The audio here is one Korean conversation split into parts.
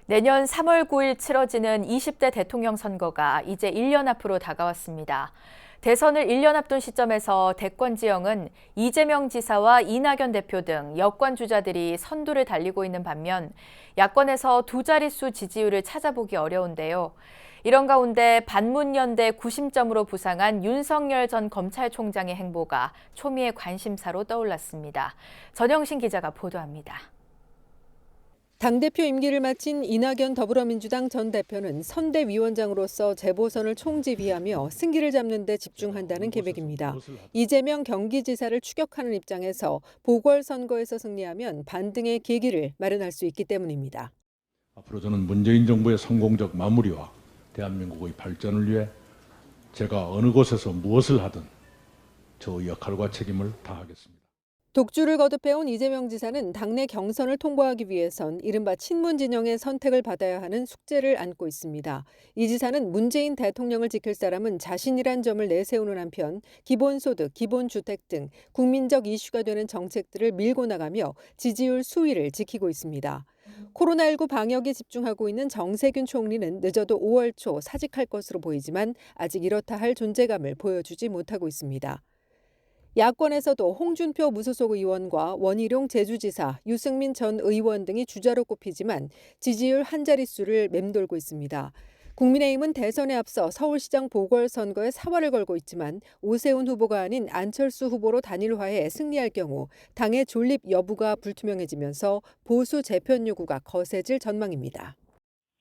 내년 3월 9일 치러지는 20대 대통령 선거가 이제 1년 앞으로 다가왔습니다. 대선을 1년 앞둔 시점에서 대권 지형은 이재명 지사와 이낙연 대표 등 여권 주자들이 선두를 달리고 있는 반면 야권에서 두 자릿수 지지율을 찾아보기 어려운데요. 이런 가운데 반문연대 구심점으로 부상한 윤석열 전 검찰총장의 행보가 초미의 관심사로 떠올랐습니다. 전영신 기자가 보도합니다. 당대표 임기를 마친 이낙연 더불어민주당 전 대표는 선대위원장으로서 재보선을 총지휘하며 승기를 잡는 데 집중한다는 계획입니다. 이재명 경기지사를 추격하는 입장에서 보궐선거에서 승리하면 반등의 계기를 마련할 수 있기 때문입니다. 앞으로 저는 문재인 정부의 성공적 마무리와 대한민국의 발전을 위해 제가 어느 곳에서 무엇을 하든 저 역할과 책임을 다하겠습니다. 독주를 거듭해온 이재명 지사는 당내 경선을 통과하기 위해선 이른바 친문 진영의 선택을 받아야 하는 숙제를 안고 있습니다. 이 지사는 문재인 대통령을 지킬 사람은 자신이란 점을 내세우는 한편 기본소득, 기본주택 등 국민적 이슈가 되는 정책들을 밀고 나가며 지지율 수위를 지키고 있습니다. 코로나19 방역에 집중하고 있는 정세균 총리는 늦어도 5월 초 사직할 것으로 보이지만 아직 이렇다 할 존재감을 보여주지 못하고 있습니다. 야권에서도 홍준표 무소속 의원과 원희룡 제주지사, 유승민 전 의원 등이 주자로 꼽히지만 지지율 한 자릿수를 맴돌고 있습니다. 국민의힘은 대선에 앞서 서울시장 보궐선거에 사활을 걸고 있지만 오세훈 후보가 아닌 안철수 후보로 단일화해 승리할 경우 당의 존립 여부가 불투명해지면서 보수 재편 요구가 거세질 전망입니다.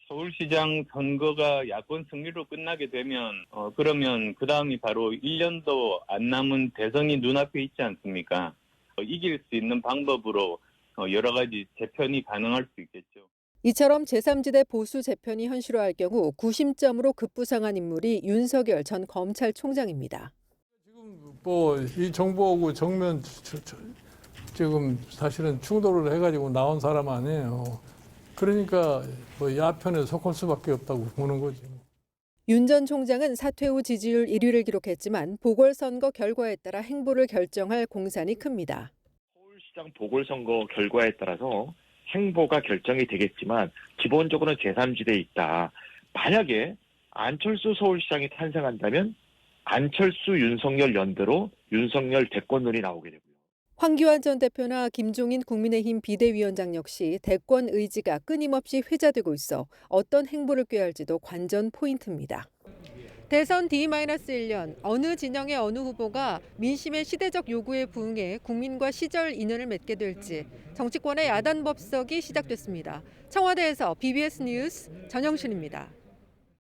서울시장 선거가 야권 승리로 끝나게 되면 그러면 그 다음이 바로 1년도 안 남은 대선이 눈앞에 있지 않습니까? 이길 수 있는 방법으로 여러 가지 재편이 가능할 수 있겠죠. 이처럼 제3지대 보수 재편이 현실화할 경우 구심점으로 급부상한 인물이 윤석열 전 검찰총장입니다. 지금 이 정부하고 정면 지금 사실은 충돌을 해가지고 나온 사람 아니에요. 그러니까 야편에 속할 수밖에 없다고 보는 거지. 윤 전 총장은 사퇴 후 지지율 1위를 기록했지만 보궐선거 결과에 따라 행보를 결정할 공산이 큽니다. 서울시장 보궐선거 결과에 따라서 행보가 결정이 되겠지만 기본적으로는 제3지대에 있다. 만약에 안철수 서울시장이 탄생한다면 안철수 윤석열 연대로 윤석열 대권론이 나오게 되고요. 황교안 전 대표나 김종인 국민의힘 비대위원장 역시 대권 의지가 끊임없이 회자되고 있어 어떤 행보를 꾀할지도 관전 포인트입니다. 대선 D-1년 어느 진영의 어느 후보가 민심의 시대적 요구에 부응해 국민과 시절 인연을 맺게 될지 정치권의 야단 법석이 시작됐습니다. 청와대에서 BBS 뉴스 전영신입니다.